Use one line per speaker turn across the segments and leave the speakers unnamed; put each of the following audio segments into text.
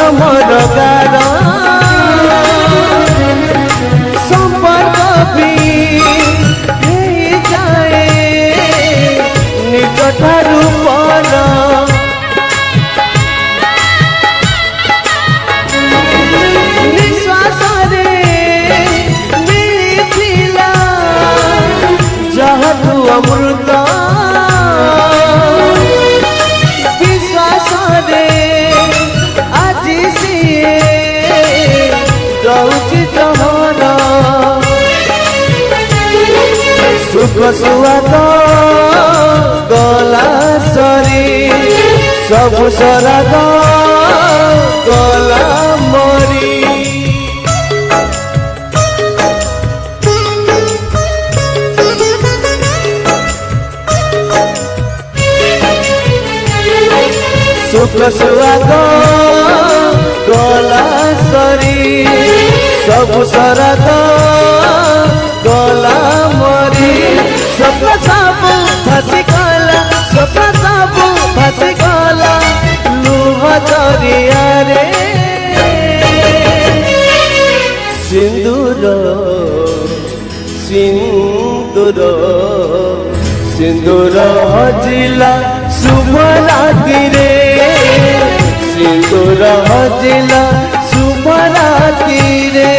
जन्मर गार संपर्क भी जाए निज ठारू पर निश्वास मिलिथिला जहातु अमृत विश्वास आज सी दौची जहर सुख सुआद गला सरी सब सराग गला मरी सुख सुआग गला सरी सब सराग गला मरी स्वप्न सब फसी गला स्वप्न सब फसी गला लुह दरिया रे सिंदूर सिंदूर सिंदूर हजिला शुभ रात्रि रे सिंदूर हजिला शुभ रात्रि रे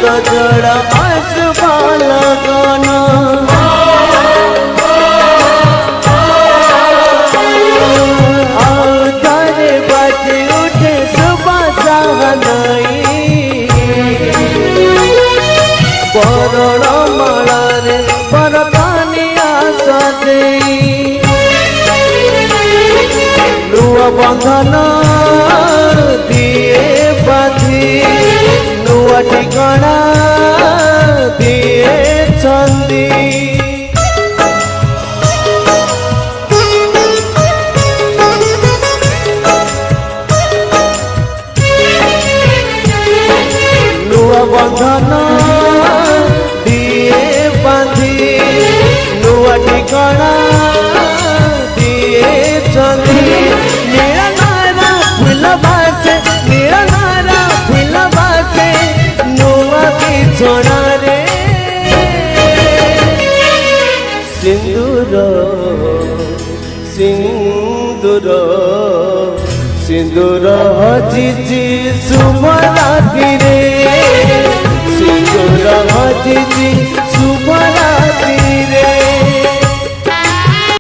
सजड़ा आसमां लगाना आउतारे बाजे उठे सुबह सहनाई बरण माला रे बरकानिया सदे नुआ बंधन दिए बाधी नुआ ठिकाना दिए चंदी नुआ बंधन दिए बांधी नुआ ठिकाना दिए चंदी नीला नारा फूल बासे नीला नारा फूल बासे नुआ बिछोना रे सिंदूर सिंदूर सिंदूर हजिजी सुमन